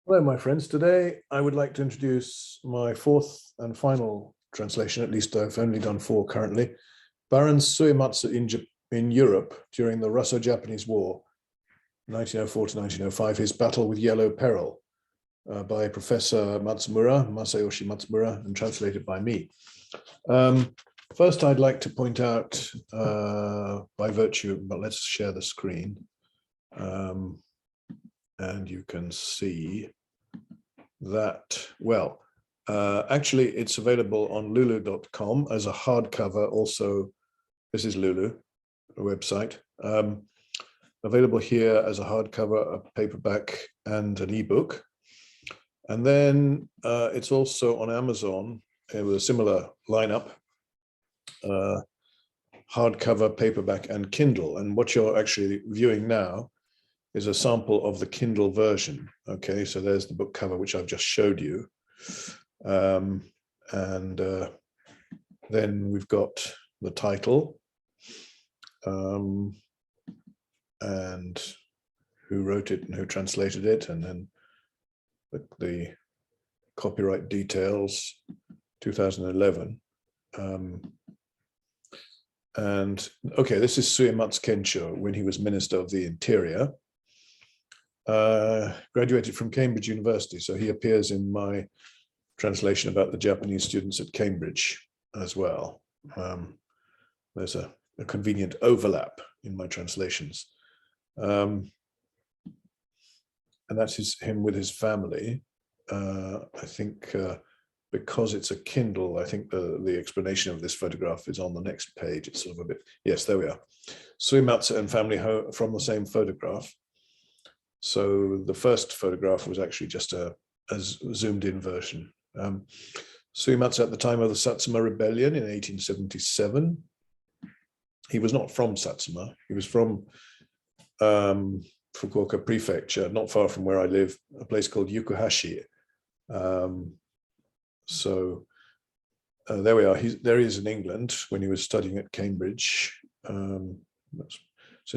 Hello, my friends. Today, I would like to introduce my fourth and final translation, at least I've only done four currently, Baron Suematsu in Europe during the Russo-Japanese War, 1904 to 1905, his battle with Yellow Peril, by Professor Matsumura, Masayoshi Matsumura, and translated by me. First, I'd like to point out, by virtue, but let's share the screen. And you can see that, well, actually it's available on lulu.com as a hardcover. Also, this is Lulu, a website. Available here as a hardcover, a paperback, and an ebook. And then it's also on Amazon with a similar lineup, hardcover, paperback, and Kindle. And what you're actually viewing now is a sample of the Kindle version. Okay, so there's the book cover, which I've just showed you. Then we've got the title and who wrote it and who translated it, and then the copyright details, 2011. And okay, this is Suematsu Kencho when he was Minister of the Interior. Graduated from Cambridge University, so he appears in my translation about the Japanese students at Cambridge as well. There's a convenient overlap in my translations. And that's him with his family. I think because it's a Kindle, I think the explanation of this photograph is on the next page. It's sort of a bit, yes, there we are. Suematsu and family from the same photograph. So the first photograph was actually just a zoomed in version. Suematsu at the time of the Satsuma Rebellion in 1877. He was not from Satsuma. He was from Fukuoka Prefecture, not far from where I live, a place called Yukuhashi. There we are. There he is in England when he was studying at Cambridge, St.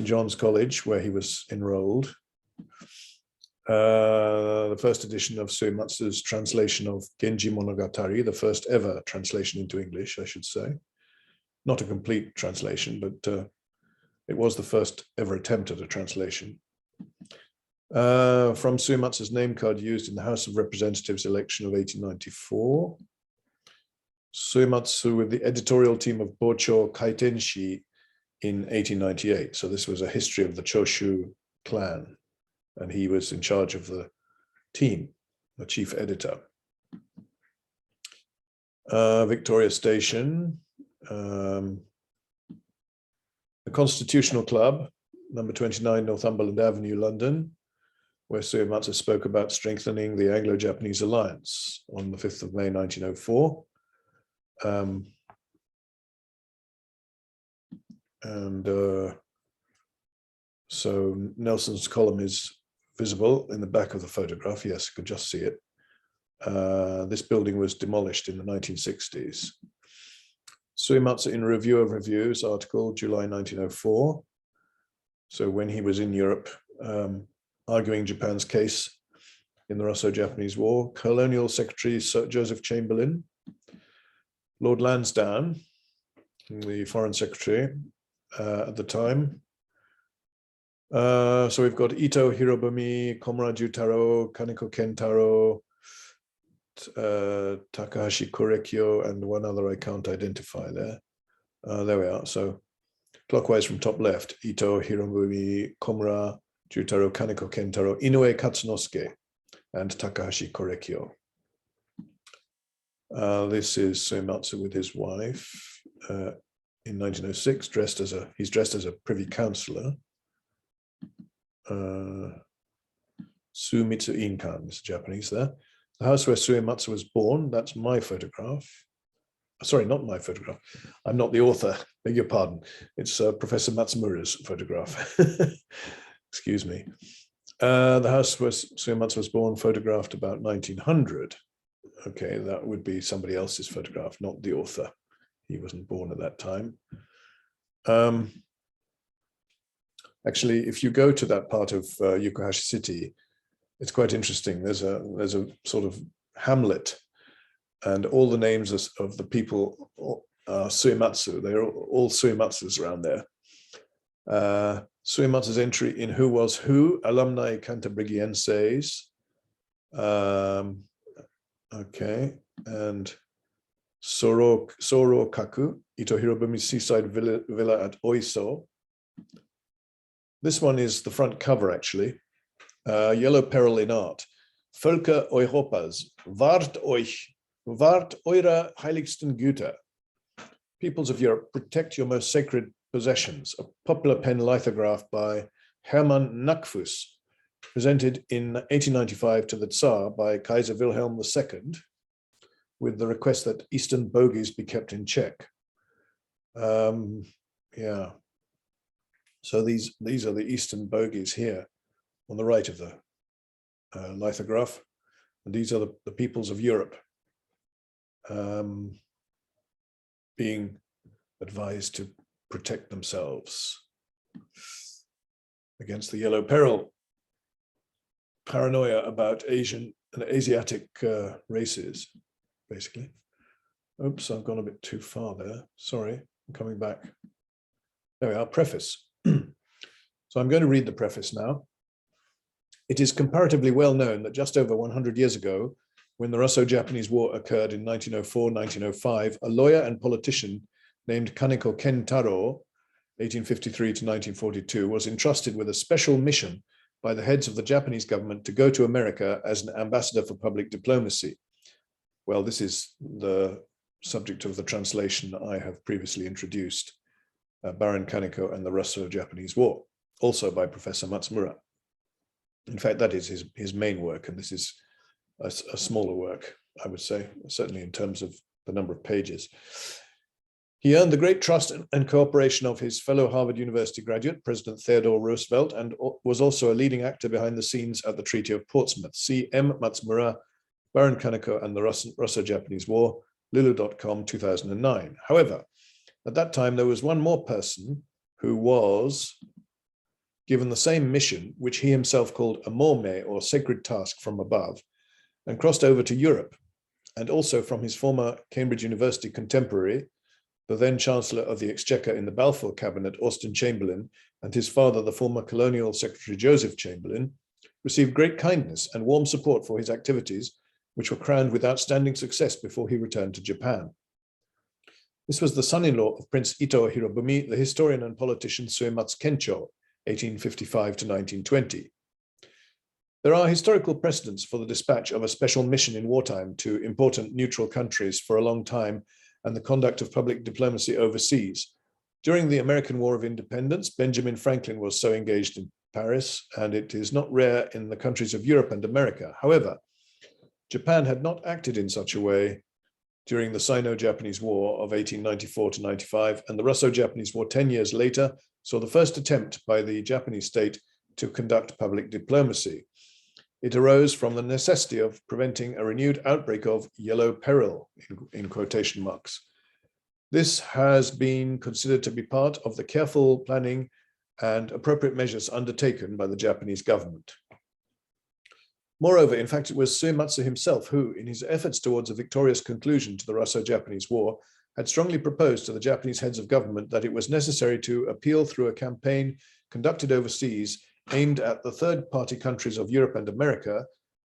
John's College, where he was enrolled. The first edition of Suematsu's translation of Genji Monogatari, the first ever translation into English, I should say. Not a complete translation, but it was the first ever attempt at a translation. From Suematsu's name card used in the House of Representatives election of 1894. Suematsu with the editorial team of Bocho Kaitenshi in 1898. So this was a history of the Choshu clan, and he was in charge of the team, the chief editor. Victoria Station, the Constitutional Club, number 29 Northumberland Avenue, London, where Suematsu spoke about strengthening the Anglo-Japanese alliance on the 5th of May, 1904. So Nelson's column is visible in the back of the photograph. Yes, you could just see it. This building was demolished in the 1960s. Suematsu in Review of Reviews article, July 1904. So when he was in Europe, arguing Japan's case in the Russo-Japanese War, Colonial Secretary Sir Joseph Chamberlain, Lord Lansdowne, the Foreign Secretary at the time. So we've got Ito Hirobumi, Komura Jutaro, Kaneko Kentaro, Takahashi Korekyo, and one other I can't identify there. There we are. So clockwise from top left, Ito Hirobumi, Komura Jutaro, Kaneko Kentaro, Inoue Katsunosuke, and Takahashi Korekyo. This is Suematsu with his wife in 1906, he's dressed as a privy councillor. Suemitsu Inkan is Japanese there. The house where Suematsu was born, that's my photograph. Sorry, not my photograph. I'm not the author, beg your pardon. It's Professor Matsumura's photograph. Excuse me. The house where Suematsu was born, photographed about 1900. Okay, that would be somebody else's photograph, not the author. He wasn't born at that time. Actually, if you go to that part of Yokohashi City, it's quite interesting. There's a sort of hamlet, and all the names of the people are Suematsu. They're all Suematsus around there. Suematsu's entry in Who Was Who, Alumni Cantabrigienses. Okay, and Sorokaku, Ito Hirobumi's seaside villa at Oiso. This one is the front cover, actually. Yellow Peril in Art. Völker Europas, wahrt eure heiligsten Güter. Peoples of Europe, protect your most sacred possessions. A popular pen lithograph by Hermann Nackfuss, presented in 1895 to the Tsar by Kaiser Wilhelm II, with the request that Eastern bogies be kept in check. Yeah. So these are the Eastern bogies here on the right of the lithograph, and these are the peoples of Europe being advised to protect themselves against the yellow peril. Paranoia about Asian and Asiatic races, basically. Oops, I've gone a bit too far there. Sorry, I'm coming back. There we are, preface. So I'm going to read the preface now. It is comparatively well known that just over 100 years ago, when the Russo-Japanese War occurred in 1904-1905, a lawyer and politician named Kaneko Kentaro, 1853 to 1942, was entrusted with a special mission by the heads of the Japanese government to go to America as an ambassador for public diplomacy. Well, this is the subject of the translation I have previously introduced, Baron Kaneko and the Russo-Japanese War, also by Professor Matsumura. In fact, that is his main work, and this is a smaller work, I would say, certainly in terms of the number of pages. He earned the great trust and cooperation of his fellow Harvard University graduate, President Theodore Roosevelt, and was also a leading actor behind the scenes at the Treaty of Portsmouth. See M. Matsumura, Baron Kaneko and the Russo-Japanese War, Lulu.com, 2009. However, at that time, there was one more person who was given the same mission, which he himself called a morme, or sacred task from above, and crossed over to Europe, and also from his former Cambridge University contemporary, the then Chancellor of the Exchequer in the Balfour cabinet, Austen Chamberlain, and his father, the former Colonial Secretary Joseph Chamberlain, received great kindness and warm support for his activities, which were crowned with outstanding success before he returned to Japan. This was the son-in-law of Prince Ito Hirobumi, the historian and politician Suematsu Kencho, 1855 to 1920. There are historical precedents for the dispatch of a special mission in wartime to important neutral countries for a long time and the conduct of public diplomacy overseas. During the American War of Independence, Benjamin Franklin was so engaged in Paris, and it is not rare in the countries of Europe and America. However, Japan had not acted in such a way during the Sino-Japanese War of 1894 to 95, and the Russo-Japanese War 10 years later saw the first attempt by the Japanese state to conduct public diplomacy. It arose from the necessity of preventing a renewed outbreak of yellow peril, in quotation marks. This has been considered to be part of the careful planning and appropriate measures undertaken by the Japanese government. Moreover, in fact, it was Suematsu himself who, in his efforts towards a victorious conclusion to the Russo-Japanese War, had strongly proposed to the Japanese heads of government that it was necessary to appeal through a campaign conducted overseas aimed at the third-party countries of Europe and America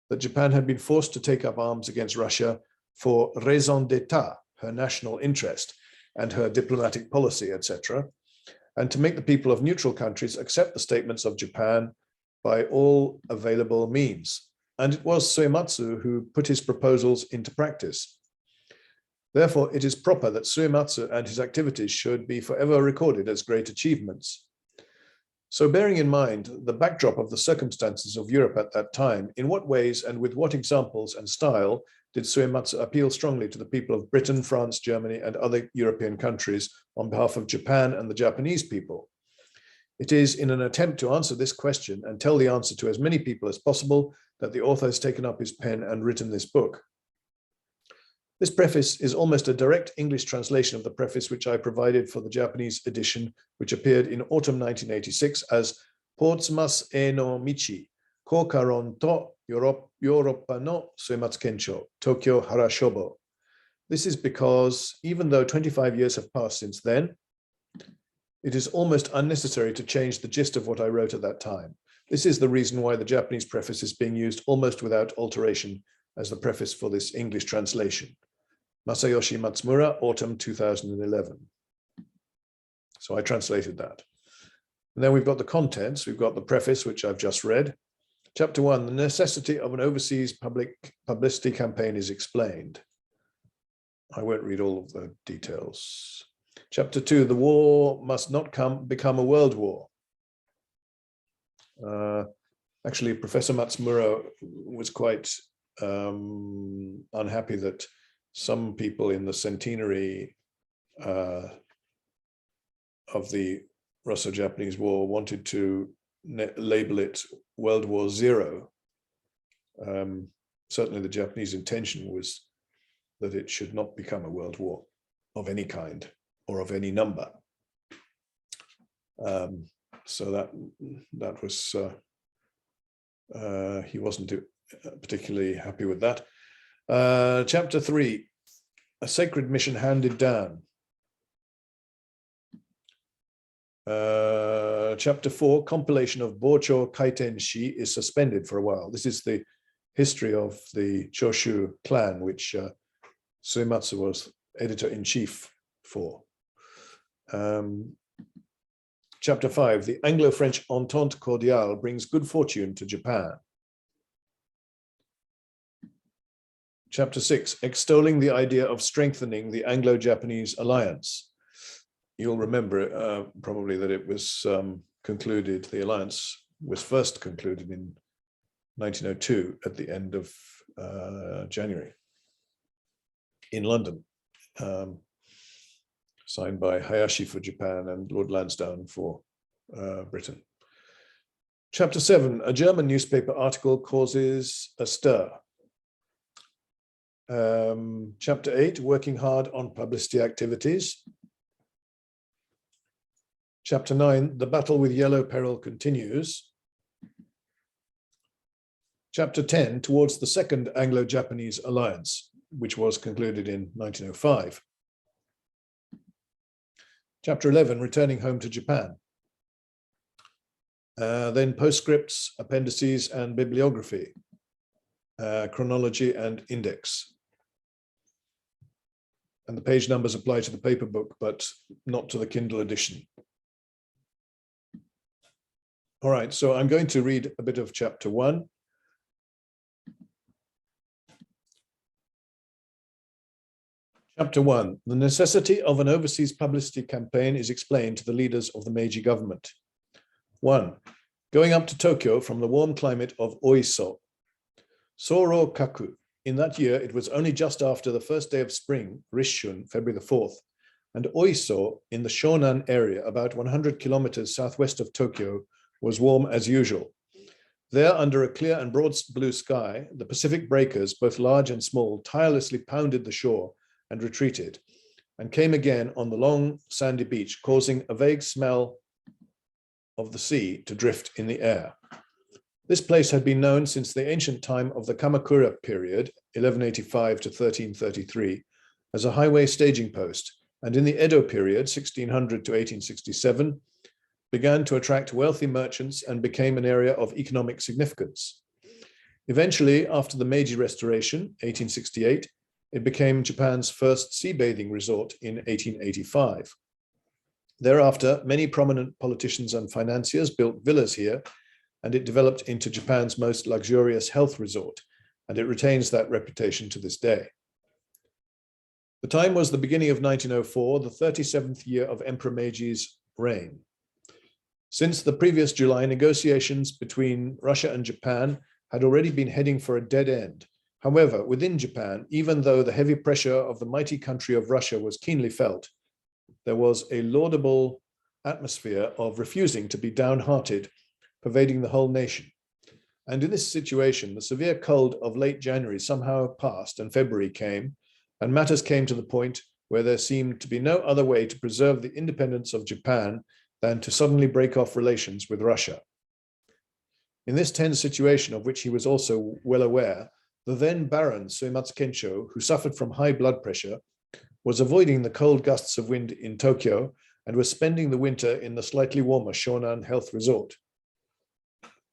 that Japan had been forced to take up arms against Russia for raison d'etat, her national interest, and her diplomatic policy, etc., and to make the people of neutral countries accept the statements of Japan by all available means. And it was Suematsu who put his proposals into practice. Therefore, it is proper that Suematsu and his activities should be forever recorded as great achievements. So bearing in mind the backdrop of the circumstances of Europe at that time, in what ways and with what examples and style did Suematsu appeal strongly to the people of Britain, France, Germany, and other European countries on behalf of Japan and the Japanese people? It is in an attempt to answer this question and tell the answer to as many people as possible that the author has taken up his pen and written this book. This preface is almost a direct English translation of the preface which I provided for the Japanese edition, which appeared in autumn 1986 as Po-tsumasu no Michi, Koukaron to Yo-roppa no Suematsu Kencho, Tokyo Hara Shobo. This is because even though 25 years have passed since then, it is almost unnecessary to change the gist of what I wrote at that time. This is the reason why the Japanese preface is being used almost without alteration as the preface for this English translation. Masayoshi Matsumura, autumn 2011. So I translated that. And then we've got the contents. We've got the preface, which I've just read. Chapter 1, the necessity of an overseas publicity campaign is explained. I won't read all of the details. Chapter 2, the war must not become a world war. Actually, Professor Matsumura was quite unhappy that some people in the centenary of the Russo-Japanese War wanted to label it World War Zero. Certainly the Japanese intention was that it should not become a world war of any kind or of any number. So that was, he wasn't particularly happy with that. Chapter 3, a sacred mission handed down. Chapter 4, compilation of Bocho Kaiten-shi is suspended for a while. This is the history of the Choshu clan, which Suematsu was editor-in-chief for. Chapter 5, the Anglo-French Entente Cordiale brings good fortune to Japan. Chapter 6, extolling the idea of strengthening the Anglo-Japanese alliance. You'll remember probably that it was concluded, the alliance was first concluded in 1902 at the end of January in London, signed by Hayashi for Japan and Lord Lansdowne for Britain. Chapter 7, a German newspaper article causes a stir. Chapter 8, working hard on publicity activities. Chapter 9, the battle with yellow peril continues. Chapter 10, towards the second Anglo-Japanese alliance, which was concluded in 1905. Chapter 11, returning home to Japan. Then postscripts, appendices, and bibliography, chronology and index. And the page numbers apply to the paper book, but not to the Kindle edition. All right, so I'm going to read a bit of chapter 1. Chapter 1, the necessity of an overseas publicity campaign is explained to the leaders of the Meiji government. 1, going up to Tokyo from the warm climate of Oiso. Soro Kaku. In that year, it was only just after the first day of spring, Rishun, February the 4th, and Oiso in the Shonan area, about 100 kilometers southwest of Tokyo, was warm as usual. There, under a clear and broad blue sky, the Pacific breakers, both large and small, tirelessly pounded the shore and retreated, and came again on the long sandy beach, causing a vague smell of the sea to drift in the air. This place had been known since the ancient time of the Kamakura period, 1185 to 1333, as a highway staging post, and in the Edo period, 1600 to 1867, began to attract wealthy merchants and became an area of economic significance. Eventually, after the Meiji Restoration, 1868, it became Japan's first sea bathing resort in 1885. Thereafter, many prominent politicians and financiers built villas here, and it developed into Japan's most luxurious health resort, and it retains that reputation to this day. The time was the beginning of 1904, the 37th year of Emperor Meiji's reign. Since the previous July, negotiations between Russia and Japan had already been heading for a dead end. However, within Japan, even though the heavy pressure of the mighty country of Russia was keenly felt, there was a laudable atmosphere of refusing to be downhearted, pervading the whole nation. And in this situation, the severe cold of late January somehow passed and February came, and matters came to the point where there seemed to be no other way to preserve the independence of Japan than to suddenly break off relations with Russia. In this tense situation, of which he was also well aware, the then Baron Suematsu Kencho, who suffered from high blood pressure, was avoiding the cold gusts of wind in Tokyo and was spending the winter in the slightly warmer Shonan Health Resort.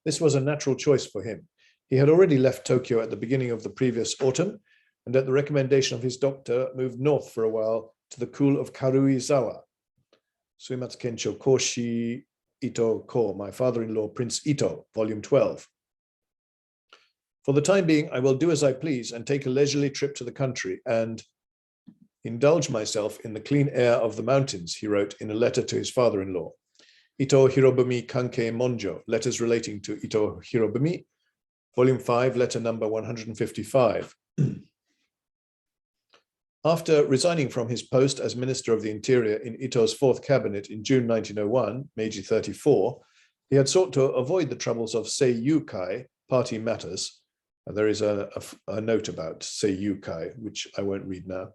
This was a natural choice for him. He had already left Tokyo at the beginning of the previous autumn, and at the recommendation of his doctor, moved north for a while to the cool of Karuizawa. Suematsu Kencho Koshi Ito Ko, my father-in-law, Prince Ito, volume 12. For the time being, I will do as I please and take a leisurely trip to the country and indulge myself in the clean air of the mountains, he wrote in a letter to his father-in-law. Ito Hirobumi Kankei Monjo, letters relating to Ito Hirobumi, volume 5, letter number 155. After resigning from his post as Minister of the Interior in Ito's fourth cabinet in June 1901, Meiji 34, he had sought to avoid the troubles of Seiyukai, party matters. There is a note about Seiyukai, which I won't read now,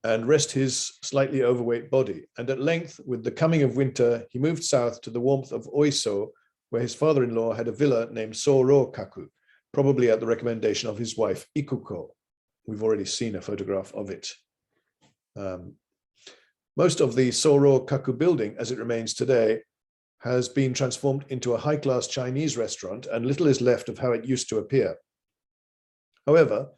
and rest his slightly overweight body. And at length, with the coming of winter, he moved south to the warmth of Oiso, where his father-in-law had a villa named Soro-kaku, probably at the recommendation of his wife Ikuko. We've already seen a photograph of it. Most of the Soro-kaku building, as it remains today, has been transformed into a high-class Chinese restaurant, and little is left of how it used to appear. However,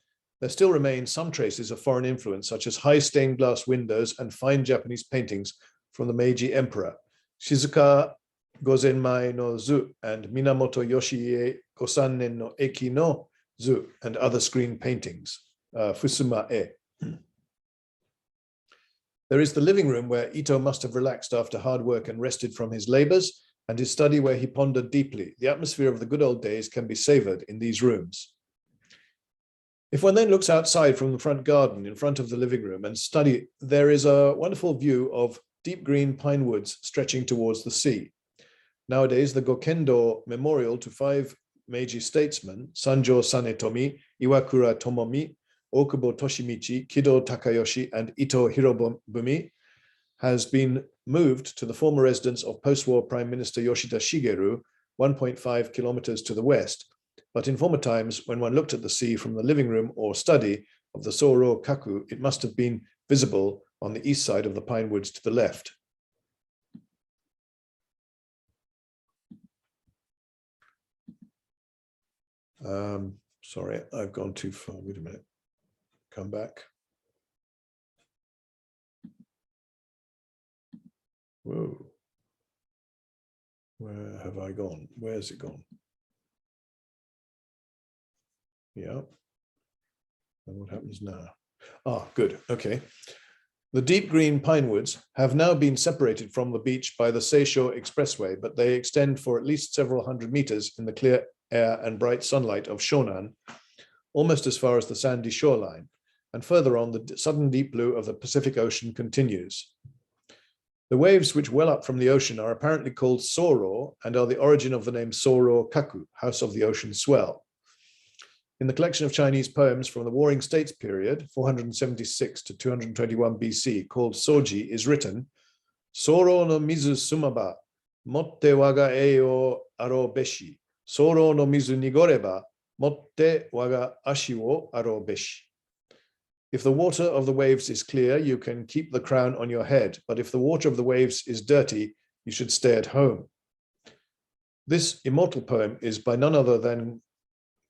there still remain some traces of foreign influence, such as high stained glass windows and fine Japanese paintings from the Meiji Emperor, Shizuka Gozenmai no Zu and Minamoto Yoshie Gosannen no Eki no Zu, and other screen paintings. Fusuma e. There is the living room where Ito must have relaxed after hard work and rested from his labors, and his study where he pondered deeply. The atmosphere of the good old days can be savored in these rooms. If one then looks outside from the front garden in front of the living room and study, there is a wonderful view of deep green pine woods stretching towards the sea. Nowadays, the Gokendo Memorial to 5 Meiji statesmen, Sanjo Sanetomi, Iwakura Tomomi, Okubo Toshimichi, Kido Takayoshi, and Ito Hirobumi, has been moved to the former residence of post-war Prime Minister Yoshida Shigeru, 1.5 kilometers to the west. But in former times, when one looked at the sea from the living room or study of the Soro-kaku, it must have been visible on the east side of the pine woods to the left. Sorry, I've gone too far. Wait a minute. Come back. Whoa. Where have I gone? Where's it gone? Yeah. And what happens now? Ah, good. Okay. The deep green pine woods have now been separated from the beach by the Seisho Expressway, but they extend for at least several hundred meters in the clear air and bright sunlight of Shonan, almost as far as the sandy shoreline. And further on, the sudden deep blue of the Pacific Ocean continues. The waves which well up from the ocean are apparently called Soro and are the origin of the name Soro-kaku, House of the Ocean Swell. In the collection of Chinese poems from the Warring States period, 476 to 221 BC, called Soji, is written, Soro no mizu sumaba, motte waga eio aro beshi, Soro no mizu nigoreba, motte waga ashi wo aro beshi. If the water of the waves is clear, you can keep the crown on your head, but if the water of the waves is dirty, you should stay at home. This immortal poem is by none other than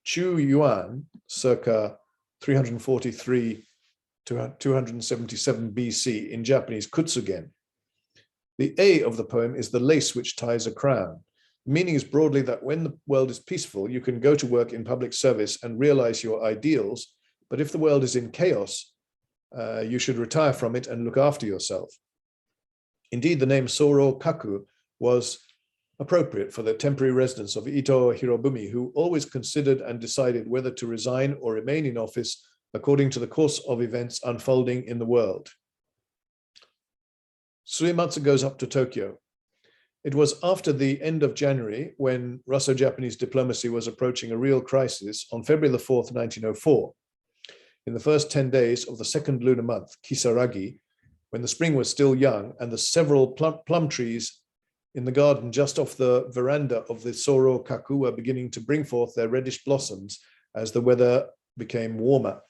Chu Yuan, circa 343 to 277 BC in Japanese Kutsugen. The A of the poem is the lace which ties a crown. The meaning is broadly that when the world is peaceful, you can go to work in public service and realize your ideals, but if the world is in chaos, you should retire from it and look after yourself. Indeed, the name Soro-kaku was appropriate for the temporary residence of Ito Hirobumi, who always considered and decided whether to resign or remain in office according to the course of events unfolding in the world. Suematsu goes up to Tokyo. It was after the end of January, when Russo-Japanese diplomacy was approaching a real crisis, on February the 4th, 1904. In the first 10 days of the second lunar month, Kisaragi, when the spring was still young and the several plum trees in the garden just off the veranda of the Soro-kaku were beginning to bring forth their reddish blossoms as the weather became warmer.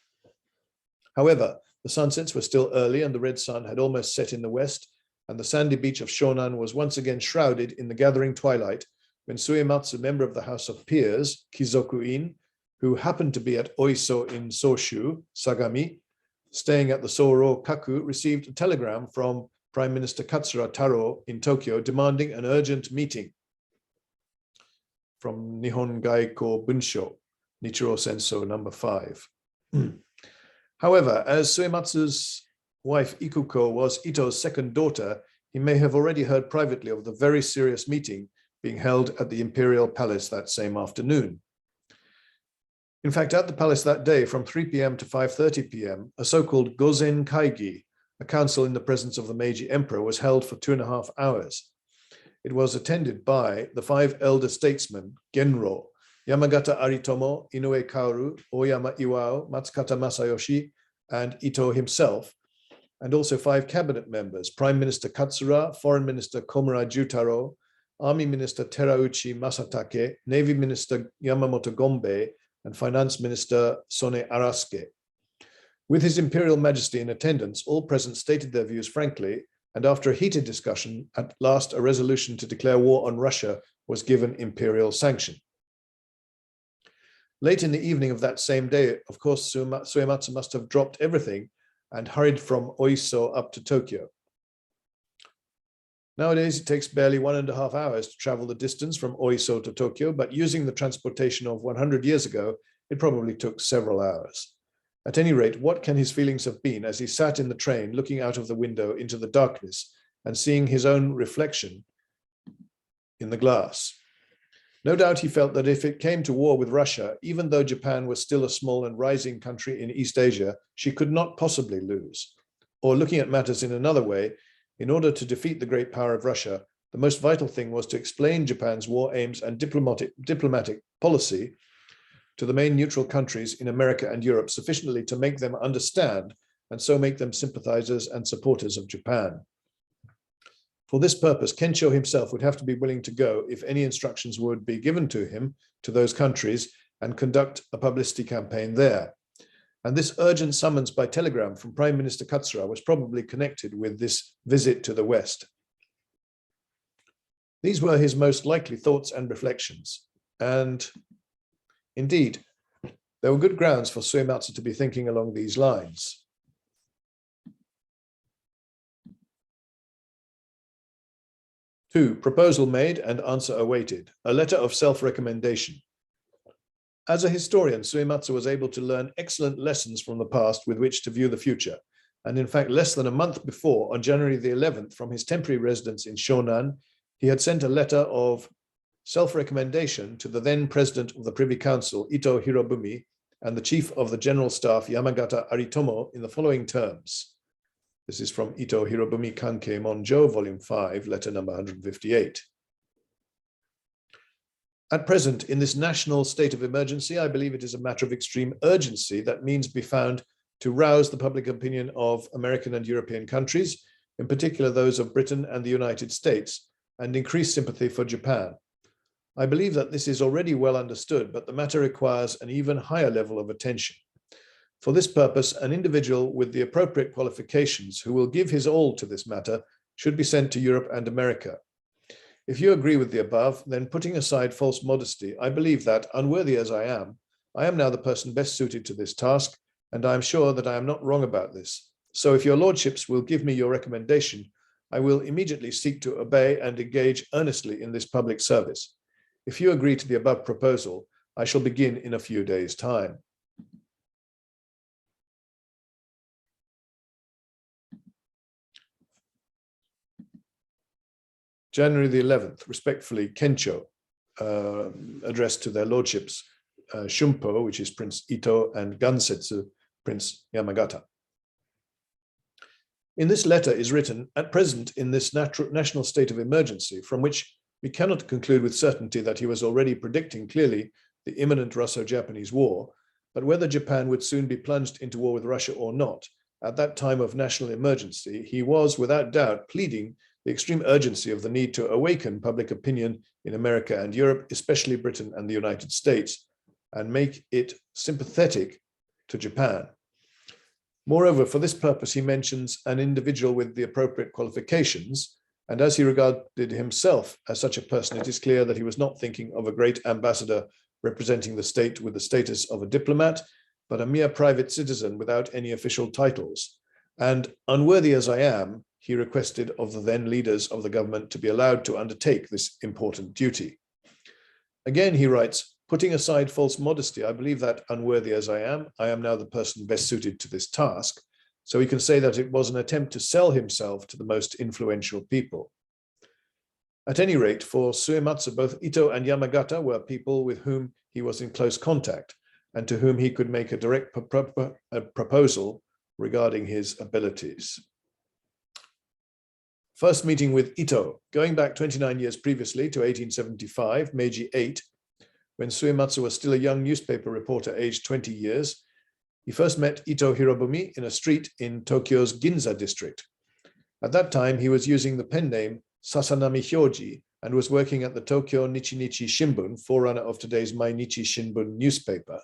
However, the sunsets were still early and the red sun had almost set in the west, and the sandy beach of Shonan was once again shrouded in the gathering twilight when Suematsu, member of the House of Peers, Kizoku-in, who happened to be at Oiso in Soshu, Sagami, staying at the Soro-kaku, received a telegram from Prime Minister Katsura Taro in Tokyo demanding an urgent meeting. From Nihon Gaiko Bunsho, Nichiro Senso number 5. However, as Suematsu's wife Ikuko was Ito's second daughter, he may have already heard privately of the very serious meeting being held at the Imperial Palace that same afternoon. In fact, at the palace that day from 3 p.m. to 5:30 p.m., a so-called Gozen Kaigi, a council in the presence of the Meiji Emperor, was held for 2.5 hours. It was attended by the 5 elder statesmen, Genro, Yamagata Aritomo, Inoue Kaoru, Oyama Iwao, Matsukata Masayoshi, and Ito himself, and also 5 cabinet members, Prime Minister Katsura, Foreign Minister Komura Jutaro, Army Minister Terauchi Masatake, Navy Minister Yamamoto Gombe, and Finance Minister Sone Arasuke. With His Imperial Majesty in attendance, all present stated their views frankly, and after a heated discussion, at last a resolution to declare war on Russia was given imperial sanction. Late in the evening of that same day, of course, Suematsu must have dropped everything and hurried from Oiso up to Tokyo. Nowadays, it takes barely 1.5 hours to travel the distance from Oiso to Tokyo, but using the transportation of 100 years ago, it probably took several hours. At any rate, what can his feelings have been as he sat in the train looking out of the window into the darkness and seeing his own reflection in the glass? No doubt he felt that if it came to war with Russia, even though Japan was still a small and rising country in East Asia, she could not possibly lose. Or looking at matters in another way, in order to defeat the great power of Russia, the most vital thing was to explain Japan's war aims and diplomatic policy to the main neutral countries in America and Europe sufficiently to make them understand and so make them sympathizers and supporters of Japan. For this purpose, Kencho himself would have to be willing to go if any instructions would be given to him to those countries and conduct a publicity campaign there. And this urgent summons by telegram from Prime Minister Katsura was probably connected with this visit to the West. These were his most likely thoughts and reflections. And indeed, there were good grounds for Suematsu to be thinking along these lines. Two, proposal made and answer awaited, a letter of self-recommendation. As a historian, Suematsu was able to learn excellent lessons from the past with which to view the future. And in fact, less than a month before, on January the 11th, from his temporary residence in Shonan, he had sent a letter of self-recommendation to the then president of the Privy Council, Ito Hirobumi, and the chief of the General Staff, Yamagata Aritomo, in the following terms. This is from Ito Hirobumi Kankei Monjo, Volume 5, letter number 158. At present, in this national state of emergency, I believe it is a matter of extreme urgency that means be found to rouse the public opinion of American and European countries, in particular those of Britain and the United States, and increase sympathy for Japan. I believe that this is already well understood, but the matter requires an even higher level of attention. For this purpose, an individual with the appropriate qualifications who will give his all to this matter should be sent to Europe and America. If you agree with the above, then putting aside false modesty, I believe that, unworthy as I am now the person best suited to this task, and I am sure that I am not wrong about this. So if your lordships will give me your recommendation, I will immediately seek to obey and engage earnestly in this public service. If you agree to the above proposal, I shall begin in a few days' time. January the 11th, respectfully, Kencho, addressed to their lordships, Shumpo, which is Prince Ito, and Gansetsu, Prince Yamagata. In this letter is written, at present in this national state of emergency, from which we cannot conclude with certainty that he was already predicting clearly the imminent Russo-Japanese war, but whether Japan would soon be plunged into war with Russia or not, at that time of national emergency, he was without doubt pleading the extreme urgency of the need to awaken public opinion in America and Europe, especially Britain and the United States, and make it sympathetic to Japan. Moreover, for this purpose, he mentions an individual with the appropriate qualifications, and as he regarded himself as such a person, it is clear that he was not thinking of a great ambassador representing the state with the status of a diplomat, but a mere private citizen without any official titles. And unworthy as I am, he requested of the then leaders of the government to be allowed to undertake this important duty. Again, he writes, putting aside false modesty, I believe that unworthy as I am now the person best suited to this task. So we can say that it was an attempt to sell himself to the most influential people. At any rate, for Suematsu, both Ito and Yamagata were people with whom he was in close contact and to whom he could make a direct proposal regarding his abilities. First meeting with Ito, going back 29 years previously to 1875, Meiji 8, when Suematsu was still a young newspaper reporter aged 20 years, he first met Ito Hirobumi in a street in Tokyo's Ginza district. At that time, he was using the pen name Sasanami Hyoji and was working at the Tokyo Nichi-Nichi Shimbun, forerunner of today's Mainichi Shimbun newspaper,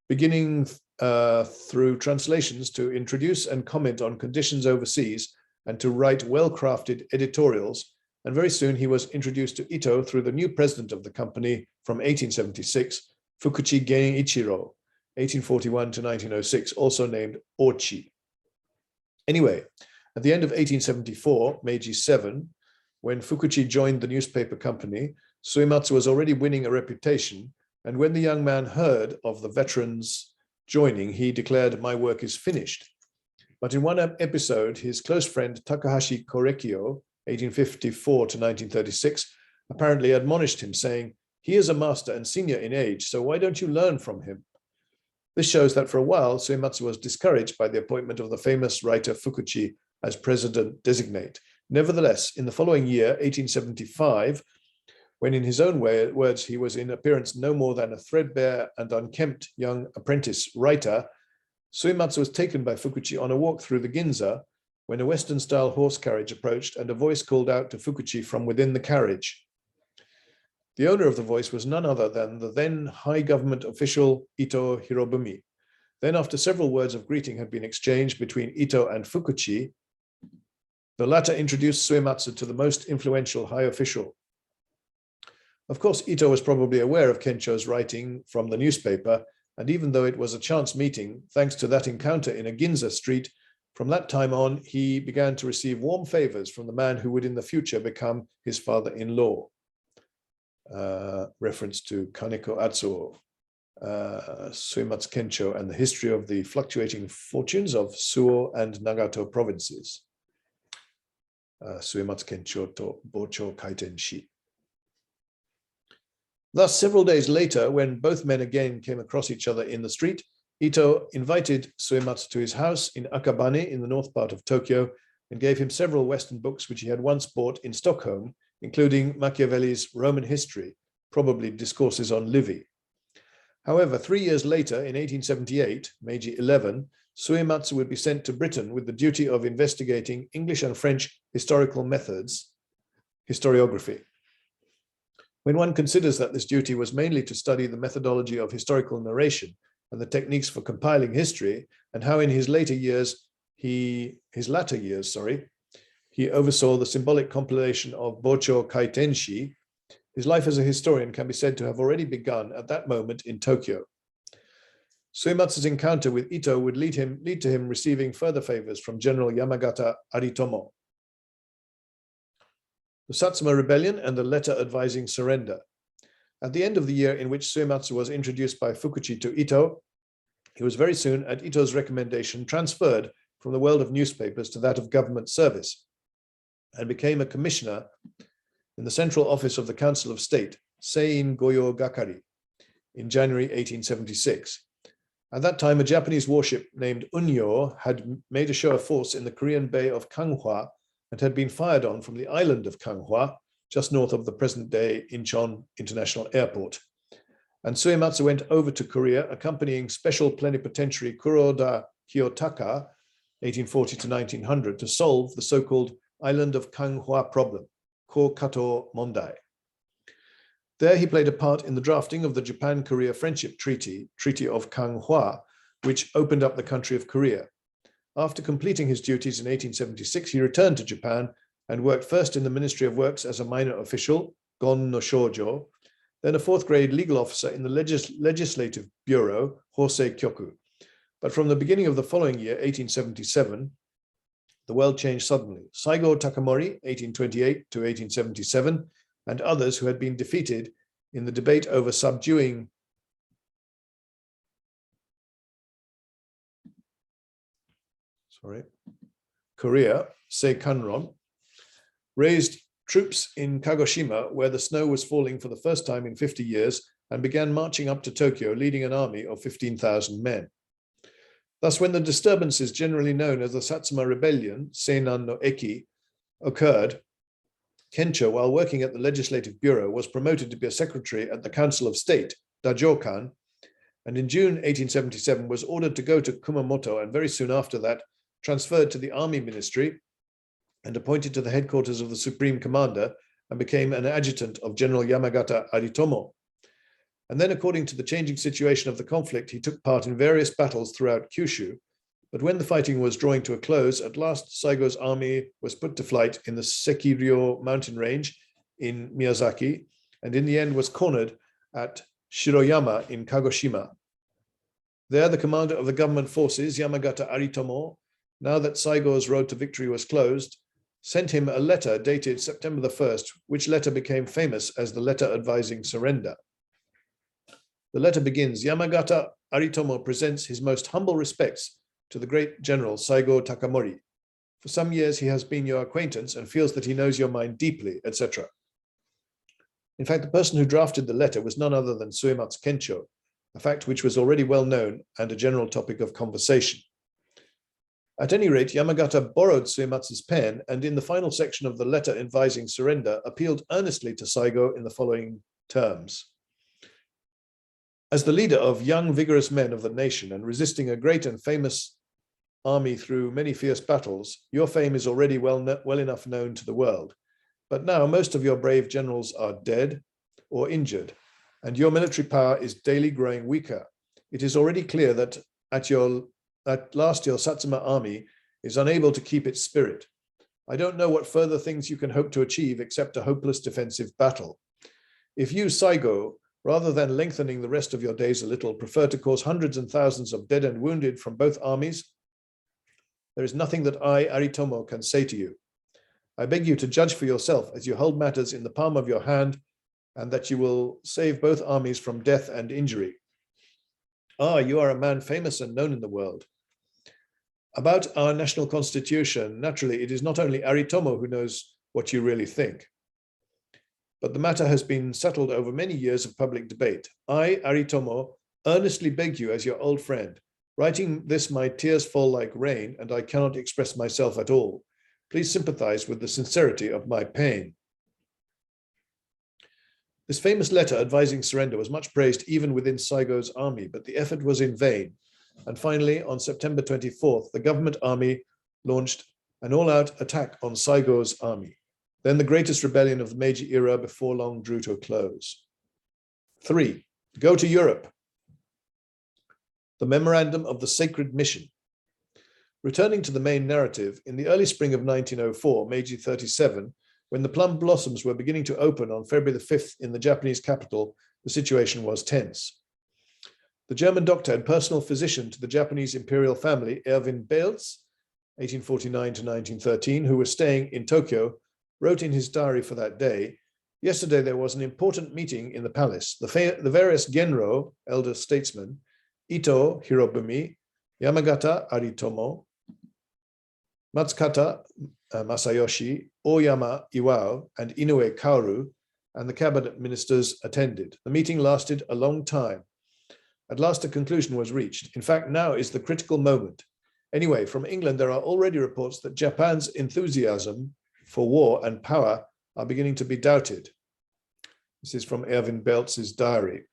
beginning through translations to introduce and comment on conditions overseas and to write well-crafted editorials. And very soon he was introduced to Ito through the new president of the company from 1876, Fukuchi Genichiro, 1841 to 1906, also named Ochi. Anyway, at the end of 1874, Meiji 7, when Fukuchi joined the newspaper company, Suematsu was already winning a reputation, and when the young man heard of the veterans joining, he declared, "My work is finished." But in one episode, his close friend Takahashi Korekio, 1854 to 1936, apparently admonished him, saying, "He is a master and senior in age, so why don't you learn from him?" This shows that for a while, Suematsu was discouraged by the appointment of the famous writer Fukuchi as president designate. Nevertheless, in the following year, 1875, when in his own words, he was in appearance no more than a threadbare and unkempt young apprentice writer, Suematsu was taken by Fukuchi on a walk through the Ginza when a Western-style horse carriage approached and a voice called out to Fukuchi from within the carriage. The owner of the voice was none other than the then high government official Ito Hirobumi. Then, after several words of greeting had been exchanged between Ito and Fukuchi, the latter introduced Suematsu to the most influential high official. Of course, Ito was probably aware of Kencho's writing from the newspaper, and even though it was a chance meeting, thanks to that encounter in a Ginza street, from that time on, he began to receive warm favors from the man who would in the future become his father-in-law. Reference to Kaneko Atsuo, Suematsu Kencho, and the history of the fluctuating fortunes of Suo and Nagato provinces. Suematsu Kencho to Bocho Kaiten Shi. Thus, several days later, when both men again came across each other in the street, Ito invited Suematsu to his house in Akabane in the north part of Tokyo and gave him several Western books which he had once bought in Stockholm, including Machiavelli's Roman History, probably Discourses on Livy. However, 3 years later, in 1878, Meiji 11, Suematsu would be sent to Britain with the duty of investigating English and French historical methods, historiography. When one considers that this duty was mainly to study the methodology of historical narration and the techniques for compiling history, and how in his latter years, he oversaw the symbolic compilation of Bocho Kaitenshi, his life as a historian can be said to have already begun at that moment in Tokyo. Suematsu's encounter with Ito would lead to him receiving further favors from General Yamagata Aritomo. The Satsuma Rebellion and the letter advising surrender. At the end of the year in which Suematsu was introduced by Fukuchi to Ito, he was very soon, at Ito's recommendation, transferred from the world of newspapers to that of government service and became a commissioner in the central office of the Council of State, Sein Goyo Gakari, in January 1876. At that time, a Japanese warship named Unyo had made a show of force in the Korean Bay of Kanghwa and had been fired on from the island of Kanghwa, just north of the present-day Incheon International Airport. And Suematsu went over to Korea, accompanying Special Plenipotentiary Kuroda Kiyotaka, 1840 to 1900, to solve the so-called island of Kanghua problem, Koukaron Mondai. There he played a part in the drafting of the Japan-Korea Friendship Treaty, Treaty of Kanghua, which opened up the country of Korea. After completing his duties in 1876, he returned to Japan and worked first in the Ministry of Works as a minor official, Gon no Shoujo, then a fourth-grade legal officer in the Legislative Bureau, Hosei Kyoku. But from the beginning of the following year, 1877, the world changed suddenly. Saigo Takamori, 1828 to 1877, and others who had been defeated in the debate over subduing Korea, Seikanron, raised troops in Kagoshima, where the snow was falling for the first time in 50 years, and began marching up to Tokyo, leading an army of 15,000 men. Thus, when the disturbances generally known as the Satsuma Rebellion, Seinan no Eki, occurred, Kencho, while working at the Legislative Bureau, was promoted to be a secretary at the Council of State, Dajokan, and in June 1877 was ordered to go to Kumamoto, and very soon after that transferred to the Army Ministry and appointed to the headquarters of the Supreme Commander, and became an adjutant of General Yamagata Aritomo. And then, according to the changing situation of the conflict, he took part in various battles throughout Kyushu. But when the fighting was drawing to a close, at last Saigo's army was put to flight in the Sekiryo mountain range in Miyazaki, and in the end was cornered at Shiroyama in Kagoshima. There, the commander of the government forces, Yamagata Aritomo, now that Saigo's road to victory was closed, sent him a letter dated September the 1st, which letter became famous as the letter advising surrender. The letter begins, Yamagata Aritomo presents his most humble respects to the great general Saigo Takamori. For some years he has been your acquaintance and feels that he knows your mind deeply, etc. In fact, the person who drafted the letter was none other than Suematsu Kencho, a fact which was already well known and a general topic of conversation. At any rate, Yamagata borrowed Suematsu's pen, and in the final section of the letter advising surrender, appealed earnestly to Saigo in the following terms. As the leader of young, vigorous men of the nation and resisting a great and famous army through many fierce battles, your fame is already well enough known to the world. But now most of your brave generals are dead or injured, and your military power is daily growing weaker. It is already clear that at last your Satsuma army is unable to keep its spirit. I don't know what further things you can hope to achieve except a hopeless defensive battle. If you, Saigo, rather than lengthening the rest of your days a little, prefer to cause hundreds and thousands of dead and wounded from both armies, there is nothing that I, Aritomo, can say to you. I beg you to judge for yourself as you hold matters in the palm of your hand, and that you will save both armies from death and injury. Ah, you are a man famous and known in the world. About our national constitution, naturally, it is not only Aritomo who knows what you really think. But the matter has been settled over many years of public debate. I, Aritomo, earnestly beg you as your old friend. Writing this, my tears fall like rain, and I cannot express myself at all. Please sympathize with the sincerity of my pain. This famous letter advising surrender was much praised even within Saigo's army, but the effort was in vain. And finally, on September 24th, the government army launched an all-out attack on Saigo's army. Then the greatest rebellion of the Meiji era before long drew to a close. 3. Go to Europe. The Memorandum of the Sacred Mission. Returning to the main narrative, in the early spring of 1904, Meiji 37, when the plum blossoms were beginning to open on February the 5th in the Japanese capital, the situation was tense. The German doctor and personal physician to the Japanese imperial family, Erwin Beelz, 1849 to 1913, who was staying in Tokyo, wrote in his diary for that day, yesterday there was an important meeting in the palace. The various Genro, elder statesmen, Ito Hirobumi, Yamagata Aritomo, Matsukata Masayoshi, Oyama Iwao, and Inoue Kaoru, and the cabinet ministers attended. The meeting lasted a long time. At last a conclusion was reached. In fact, now is the critical moment. Anyway, from England, there are already reports that Japan's enthusiasm for war and power are beginning to be doubted. This is from Erwin Belz's diary.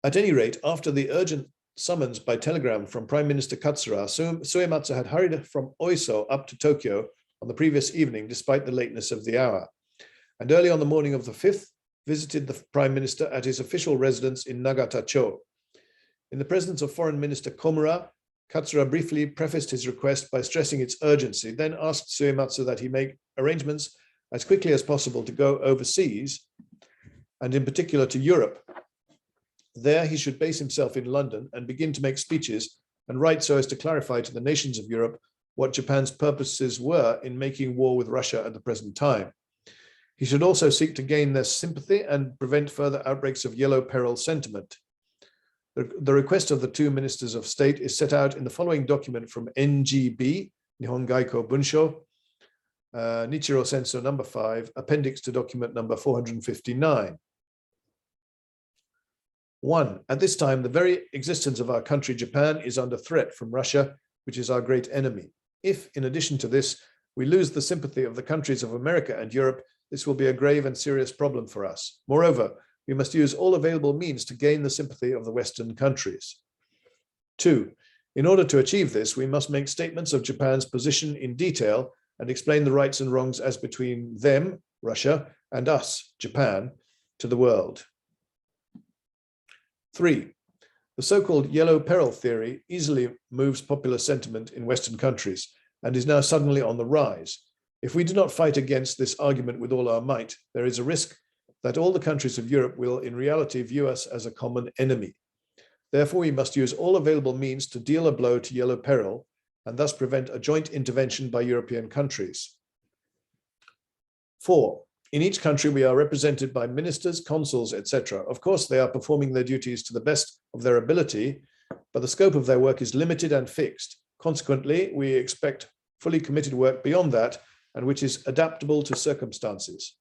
At any rate, after the urgent summons by telegram from Prime Minister Katsura, Suematsu had hurried from Oiso up to Tokyo on the previous evening, despite the lateness of the hour, and early on the morning of the 5th, visited the Prime Minister at his official residence in Nagata-cho. In the presence of Foreign Minister Komura, Katsura briefly prefaced his request by stressing its urgency, then asked Suematsu that he make arrangements as quickly as possible to go overseas, and in particular to Europe. There he should base himself in London and begin to make speeches and write so as to clarify to the nations of Europe what Japan's purposes were in making war with Russia at the present time. He should also seek to gain their sympathy and prevent further outbreaks of yellow peril sentiment. The request of the two ministers of state is set out in the following document from NGB, Nihon Gaiko Bunsho, Nichiro Senso number 5, appendix to document number 459. 1. At this time, the very existence of our country, Japan, is under threat from Russia, which is our great enemy. If, in addition to this, we lose the sympathy of the countries of America and Europe, this will be a grave and serious problem for us. Moreover, we must use all available means to gain the sympathy of the Western countries. 2. In order to achieve this, we must make statements of Japan's position in detail and explain the rights and wrongs as between them, Russia, and us, Japan, to the world. 3. The so-called yellow peril theory easily moves popular sentiment in Western countries and is now suddenly on the rise. If we do not fight against this argument with all our might, there is a risk that all the countries of Europe will in reality view us as a common enemy. Therefore, we must use all available means to deal a blow to yellow peril and thus prevent a joint intervention by European countries. 4. In each country, we are represented by ministers, consuls, etc. Of course, they are performing their duties to the best of their ability, but the scope of their work is limited and fixed. Consequently, we expect fully committed work beyond that and which is adaptable to circumstances.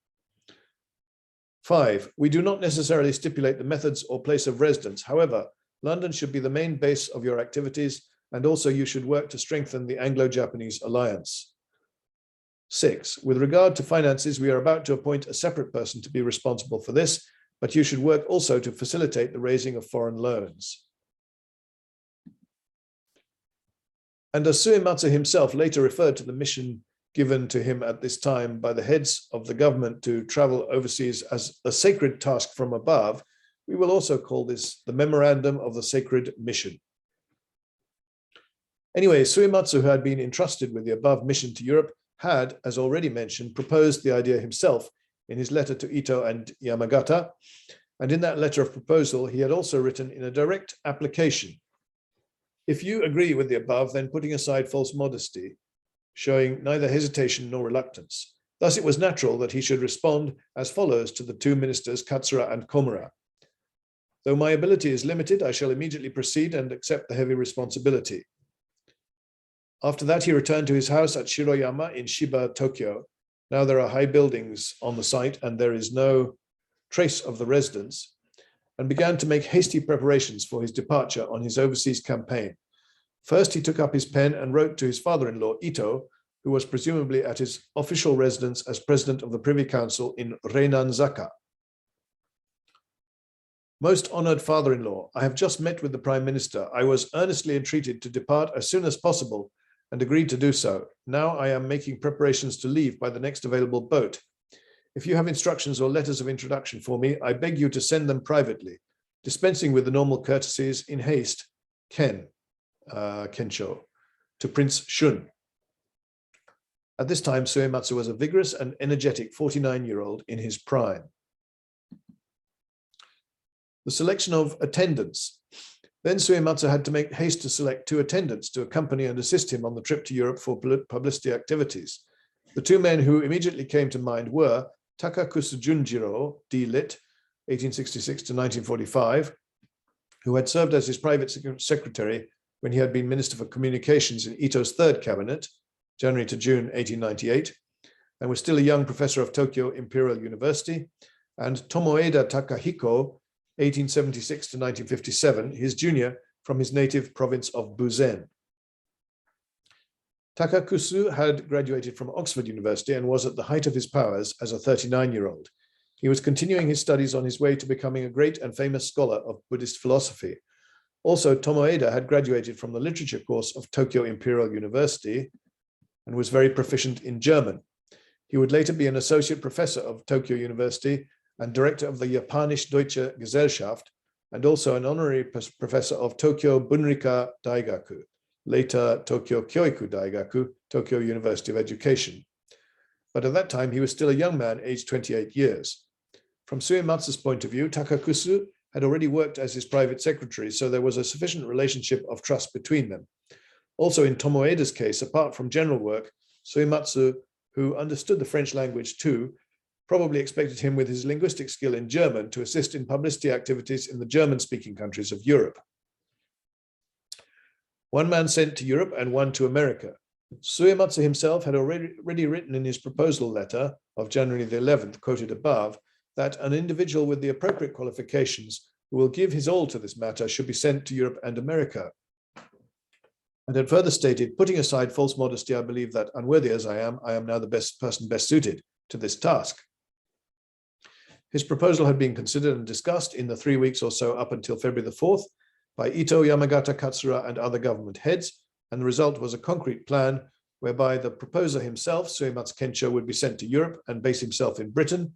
5. We do not necessarily stipulate the methods or place of residence. However, London should be the main base of your activities, and also you should work to strengthen the Anglo-Japanese alliance. 6. With regard to finances, we are about to appoint a separate person to be responsible for this, but you should work also to facilitate the raising of foreign loans. And as Suematsu himself later referred to the mission given to him at this time by the heads of the government to travel overseas as a sacred task from above, we will also call this the Memorandum of the Sacred Mission. Anyway, Suematsu, who had been entrusted with the above mission to Europe, had, as already mentioned, proposed the idea himself in his letter to Ito and Yamagata, and in that letter of proposal, he had also written in a direct application, "If you agree with the above, then putting aside false modesty, showing neither hesitation nor reluctance." Thus, it was natural that he should respond as follows to the two ministers, Katsura and Komura. "Though my ability is limited, I shall immediately proceed and accept the heavy responsibility." After that, he returned to his house at Shiroyama in Shiba, Tokyo. Now there are high buildings on the site and there is no trace of the residence, and began to make hasty preparations for his departure on his overseas campaign. First, he took up his pen and wrote to his father-in-law, Ito, who was presumably at his official residence as president of the Privy Council in Reinanzaka. "Most honored father-in-law, I have just met with the Prime Minister. I was earnestly entreated to depart as soon as possible and agreed to do so. Now I am making preparations to leave by the next available boat. If you have instructions or letters of introduction for me, I beg you to send them privately, dispensing with the normal courtesies. In haste, Kencho, to Prince Shun." At this time, Suematsu was a vigorous and energetic 49-year-old in his prime. The selection of attendants. Then Suematsu had to make haste to select 2 attendants to accompany and assist him on the trip to Europe for publicity activities. The 2 men who immediately came to mind were Takakusu Junjiro, D.Lit., 1866 to 1945, who had served as his private secretary when he had been Minister for Communications in Ito's 3rd cabinet, January to June 1898, and was still a young professor of Tokyo Imperial University, and Tomoeda Takahiko, 1876 to 1957, his junior from his native province of Buzen. Takakusu had graduated from Oxford University and was at the height of his powers as a 39-year-old. He was continuing his studies on his way to becoming a great and famous scholar of Buddhist philosophy. Also, Tomoeda had graduated from the literature course of Tokyo Imperial University and was very proficient in German. He would later be an associate professor of Tokyo University and director of the Japanisch-Deutsche Gesellschaft, and also an honorary professor of Tokyo Bunrika Daigaku, later Tokyo Kyoiku Daigaku, Tokyo University of Education. But at that time, he was still a young man, aged 28 years. From Suematsu's point of view, Takakusu had already worked as his private secretary, so there was a sufficient relationship of trust between them. Also in Tomoeda's case, apart from general work, Suematsu, who understood the French language too, probably expected him with his linguistic skill in German to assist in publicity activities in the German-speaking countries of Europe. One man sent to Europe and one to America. Suematsu himself had already written in his proposal letter of January the 11th, quoted above, that an individual with the appropriate qualifications who will give his all to this matter should be sent to Europe and America. And had further stated, putting aside false modesty, I believe that, unworthy as I am now the best person best suited to this task. His proposal had been considered and discussed in the 3 weeks or so up until February the 4th by Ito, Yamagata, Katsura, and other government heads, and the result was a concrete plan whereby the proposer himself, Suematsu Kencho, would be sent to Europe and base himself in Britain,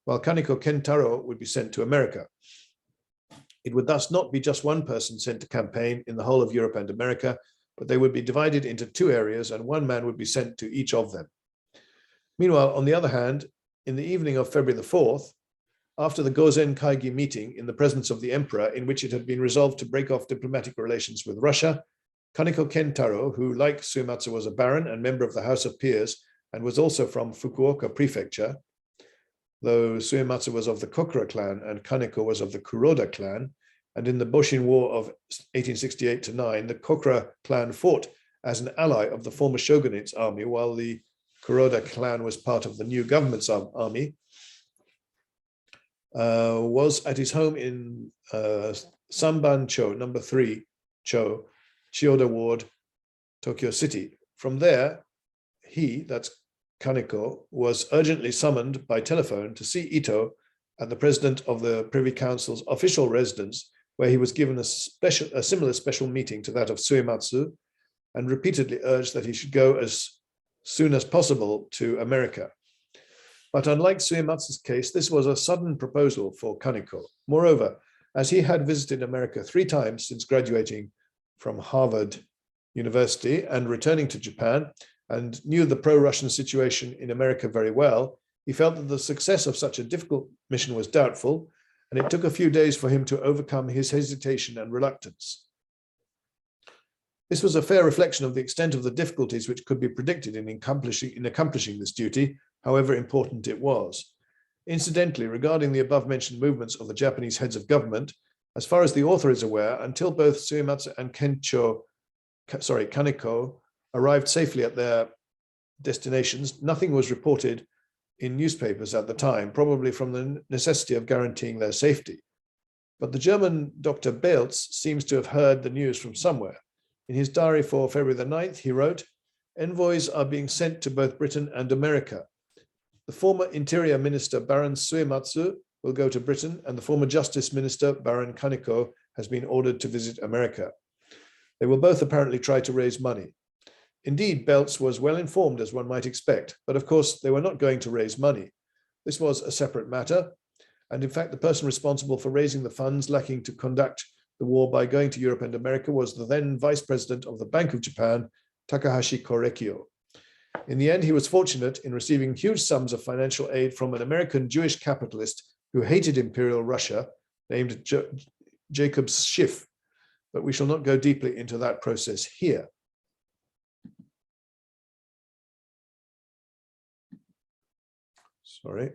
while Kaneko Kentaro would be sent to America. It would thus not be just one person sent to campaign in the whole of Europe and America, but they would be divided into 2 areas and one man would be sent to each of them. Meanwhile, on the other hand, in the evening of February the 4th, after the Gozen Kaigi meeting in the presence of the emperor, in which it had been resolved to break off diplomatic relations with Russia, Kaneko Kentaro, who like Suematsu was a baron and member of the House of Peers and was also from Fukuoka Prefecture, though Suematsu was of the Kokura clan and Kaneko was of the Kuroda clan, and in the Boshin War of 1868-9, the Kokura clan fought as an ally of the former shogunate's army, while the Kuroda clan was part of the new government's army, was at his home in Sanban-cho, number 3 Cho, Chiyoda Ward, Tokyo City. From there, he, that's Kaneko, was urgently summoned by telephone to see Ito at the president of the Privy Council's official residence, where he was given a similar special meeting to that of Suematsu, and repeatedly urged that he should go as soon as possible to America. But unlike Suematsu's case, this was a sudden proposal for Kaneko. Moreover, as he had visited America 3 times since graduating from Harvard University and returning to Japan, and knew the pro-Russian situation in America very well, he felt that the success of such a difficult mission was doubtful, and it took a few days for him to overcome his hesitation and reluctance. This was a fair reflection of the extent of the difficulties which could be predicted in accomplishing this duty, however important it was. Incidentally, regarding the above-mentioned movements of the Japanese heads of government, as far as the author is aware, until both Suematsu and Kaneko arrived safely at their destinations, nothing was reported in newspapers at the time, probably from the necessity of guaranteeing their safety. But the German Dr. Belz seems to have heard the news from somewhere. In his diary for February the 9th, he wrote, "Envoys are being sent to both Britain and America. The former Interior Minister, Baron Suematsu, will go to Britain, and the former Justice Minister, Baron Kaneko, has been ordered to visit America. They will both apparently try to raise money." Indeed, Belz was well informed, as one might expect, but of course they were not going to raise money. This was a separate matter, and in fact the person responsible for raising the funds lacking to conduct the war by going to Europe and America was the then Vice President of the Bank of Japan, Takahashi Korekyo. In the end, he was fortunate in receiving huge sums of financial aid from an American Jewish capitalist who hated Imperial Russia, named Jacob Schiff, but we shall not go deeply into that process here. Sorry.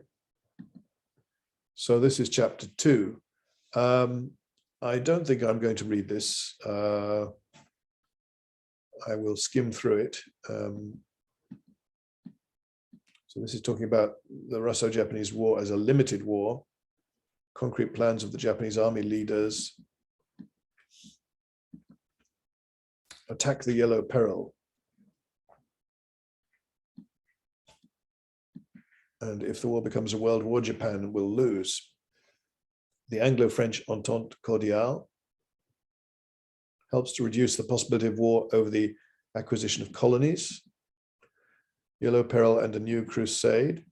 So this is chapter 2. I don't think I'm going to read this. I will skim through it. So this is talking about the Russo-Japanese War as a limited war, concrete plans of the Japanese army leaders, attack the Yellow Peril, and if the war becomes a world war, Japan will lose. The Anglo-French Entente Cordiale, helps to reduce the possibility of war over the acquisition of colonies. Yellow Peril and a New Crusade.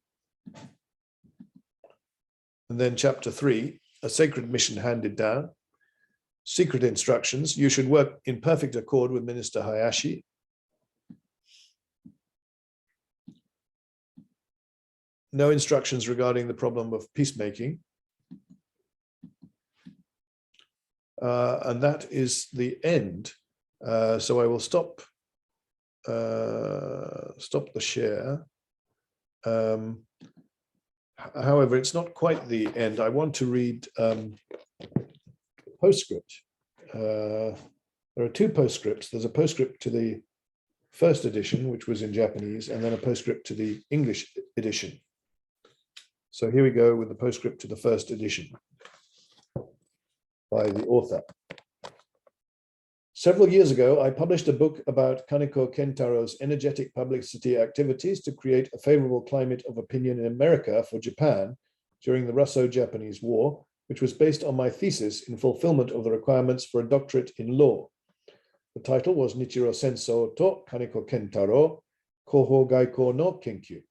And then chapter 3, a sacred mission handed down. Secret instructions, you should work in perfect accord with Minister Hayashi. No instructions regarding the problem of peacemaking. And that is the end. So I will stop the share. However, it's not quite the end. I want to read postscript. There are two postscripts. There's a postscript to the first edition, which was in Japanese, and then a postscript to the English edition. So here we go with the postscript to the first edition by the author. Several years ago, I published a book about Kaneko Kentaro's energetic publicity activities to create a favorable climate of opinion in America for Japan during the Russo-Japanese War, which was based on my thesis in fulfillment of the requirements for a doctorate in law. The title was Nichiro Senso to Kaneko Kentaro, Kouho Gaikō no Kenkyu.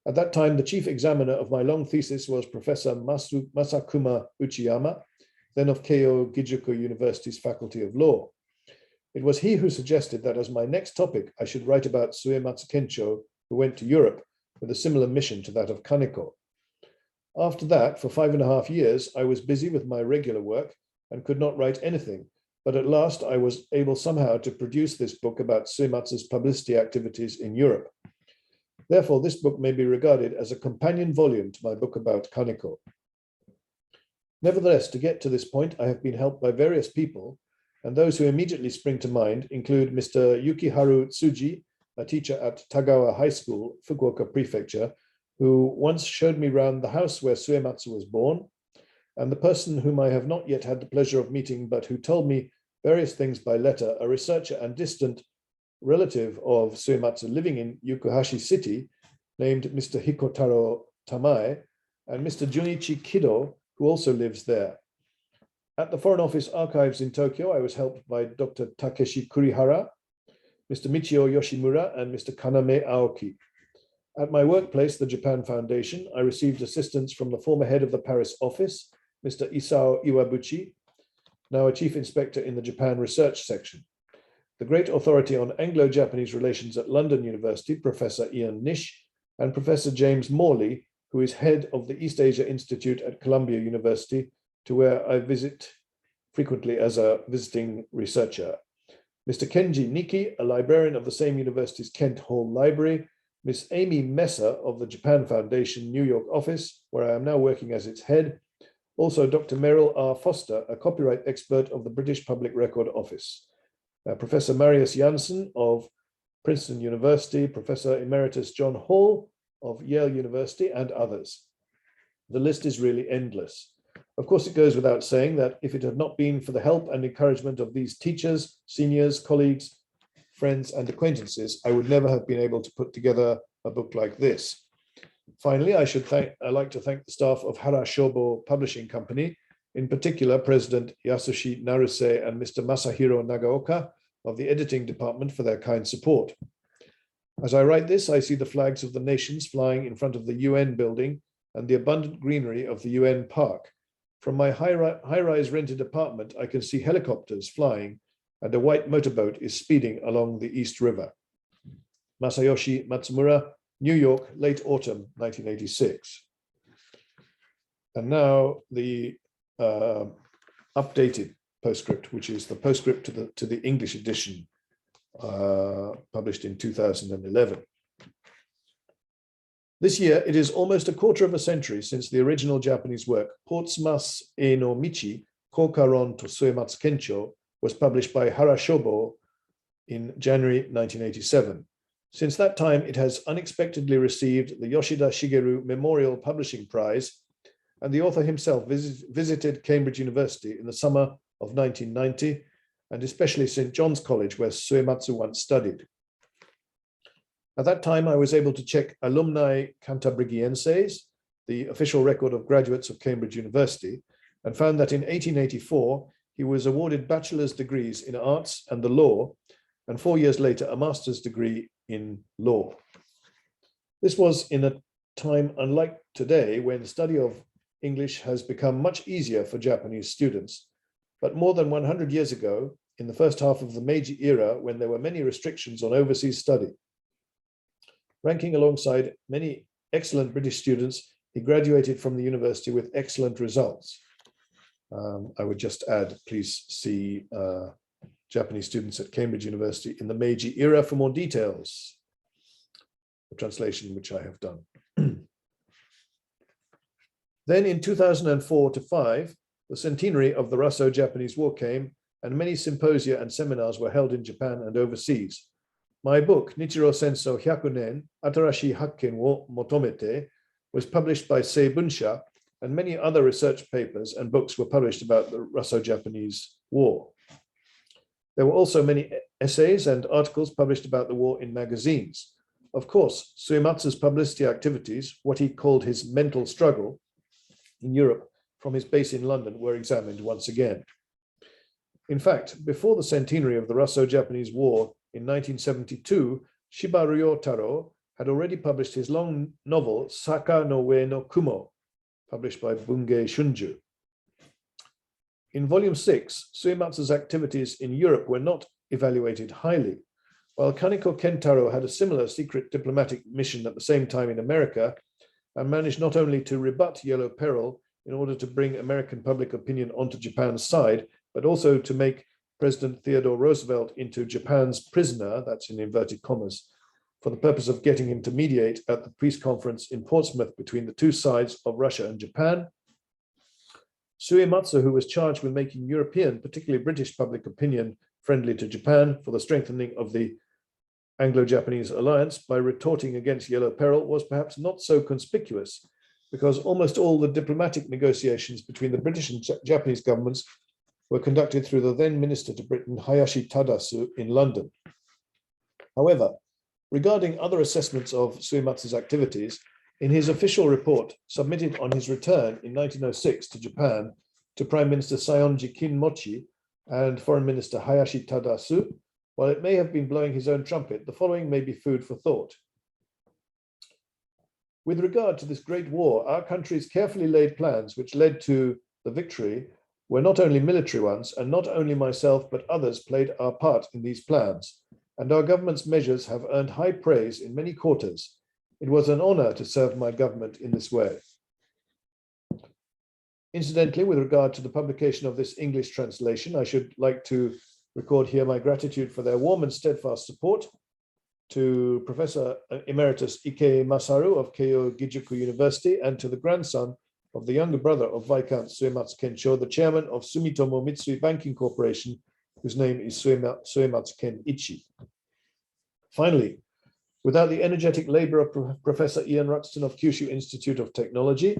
At that time, the chief examiner of my long thesis was Professor Masakuma Uchiyama, then of Keio Gijuku University's Faculty of Law. It was he who suggested that as my next topic, I should write about Suematsu Kencho, who went to Europe with a similar mission to that of Kaneko. After that, for 5.5 years, I was busy with my regular work and could not write anything, but at last I was able somehow to produce this book about Suematsu's publicity activities in Europe. Therefore, this book may be regarded as a companion volume to my book about Kaneko. Nevertheless, to get to this point, I have been helped by various people, and those who immediately spring to mind include Mr. Yukiharu Tsuji, a teacher at Tagawa High School, Fukuoka Prefecture, who once showed me round the house where Suematsu was born, and the person whom I have not yet had the pleasure of meeting, but who told me various things by letter, a researcher and distant relative of Suematsu living in Yukuhashi City, named Mr. Hikotaro Tamae, and Mr. Junichi Kido, who also lives there. At the Foreign Office Archives in Tokyo, I was helped by Dr. Takeshi Kurihara, Mr. Michio Yoshimura, and Mr. Kaname Aoki. At my workplace, the Japan Foundation, I received assistance from the former head of the Paris office, Mr. Isao Iwabuchi, now a chief inspector in the Japan Research Section. The great authority on Anglo-Japanese relations at London University, Professor Ian Nish, and Professor James Morley, who is head of the East Asia Institute at Columbia University, to where I visit frequently as a visiting researcher. Mr. Kenji Niki, a librarian of the same university's Kent Hall Library, Miss Amy Messer of the Japan Foundation New York office, where I am now working as its head. Also, Dr. Merrill R. Foster, a copyright expert of the British Public Record Office. Professor Marius Janssen of Princeton University, Professor Emeritus John Hall of Yale University, and others. The list is really endless. Of course, it goes without saying that if it had not been for the help and encouragement of these teachers, seniors, colleagues, friends, and acquaintances, I would never have been able to put together a book like this. Finally, I'd like to thank the staff of Hara Shobo Publishing Company, in particular, President Yasushi Naruse and Mr. Masahiro Nagaoka of the editing department for their kind support. As I write this, I see the flags of the nations flying in front of the UN building and the abundant greenery of the UN park. From my high-rise rented apartment, I can see helicopters flying and a white motorboat is speeding along the East River. Masayoshi Matsumura, New York, late autumn, 1986. And now the updated postscript, which is the postscript to the English edition, published in 2011. This year, it is almost a quarter of a century since the original Japanese work, Po-tsumasu no Michi, Koukaron to Suematsu Kencho, was published by Hara Shobo in January 1987. Since that time, it has unexpectedly received the Yoshida Shigeru Memorial Publishing Prize, and the author himself visited Cambridge University in the summer of 1990, and especially St. John's College, where Suematsu once studied. At that time, I was able to check Alumni Cantabrigienses, the official record of graduates of Cambridge University, and found that in 1884, he was awarded bachelor's degrees in arts and the law, and 4 years later, a master's degree in law. This was in a time unlike today, when study of English has become much easier for Japanese students. But more than 100 years ago, in the first half of the Meiji era, when there were many restrictions on overseas study, ranking alongside many excellent British students, he graduated from the university with excellent results. I would just add, please see Japanese students at Cambridge University in the Meiji era for more details. The translation which I have done. Then in 2004 to 5, the centenary of the Russo-Japanese War came, and many symposia and seminars were held in Japan and overseas. My book, Nichiro Senso 100 Nen, Atarashi Hakken wo Motomete, was published by Seibunsha, and many other research papers and books were published about the Russo-Japanese War. There were also many essays and articles published about the war in magazines. Of course, Suematsu's publicity activities, what he called his mental struggle in Europe from his base in London, were examined once again. In fact, before the centenary of the Russo-Japanese War in 1972, Shiba Ryotaro had already published his long novel, Saka no Ue no Kumo, published by Bungei Shunju. In volume 6, Suematsu's activities in Europe were not evaluated highly, while Kaneko Kentaro had a similar secret diplomatic mission at the same time in America, and managed not only to rebut Yellow Peril in order to bring American public opinion onto Japan's side, but also to make President Theodore Roosevelt into Japan's prisoner, that's in inverted commas, for the purpose of getting him to mediate at the peace conference in Portsmouth between the two sides of Russia and Japan. Suematsu, who was charged with making European, particularly British public opinion friendly to Japan for the strengthening of the Anglo-Japanese alliance by retorting against Yellow Peril, was perhaps not so conspicuous, because almost all the diplomatic negotiations between the British and Japanese governments were conducted through the then Minister to Britain, Hayashi Tadasu, in London. However, regarding other assessments of Suematsu's activities, in his official report submitted on his return in 1906 to Japan to Prime Minister Saionji Kinmochi and Foreign Minister Hayashi Tadasu, while it may have been blowing his own trumpet, the following may be food for thought. With regard to this great war, our country's carefully laid plans which led to the victory were not only military ones, and not only myself but others played our part in these plans, and our government's measures have earned high praise in many quarters. It was an honor to serve my government in this way. Incidentally, with regard to the publication of this English translation, I should like to record here my gratitude for their warm and steadfast support to Professor Emeritus Ike Masaru of Keio Gijuku University, and to the grandson of the younger brother of Viscount Suematsu Kencho, the chairman of Sumitomo Mitsui Banking Corporation, whose name is Suematsu Kenichi. Finally, without the energetic labor of Professor Ian Ruxton of Kyushu Institute of Technology,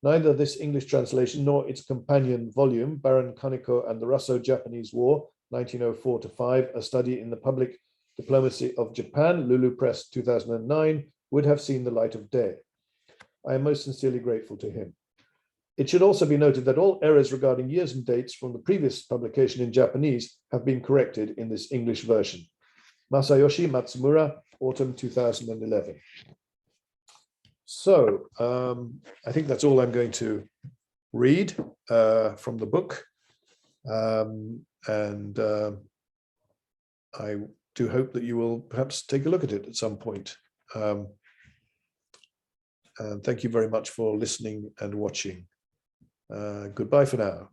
neither this English translation nor its companion volume, Baron Kaneko and the Russo-Japanese War, 1904 to 5, a study in the public diplomacy of Japan, Lulu Press, 2009, would have seen the light of day. I am most sincerely grateful to him. It should also be noted that all errors regarding years and dates from the previous publication in Japanese have been corrected in this English version. Masayoshi Matsumura, autumn 2011. So I think that's all I'm going to read from the book. I do hope that you will perhaps take a look at it at some point. And thank you very much for listening and watching. Goodbye for now.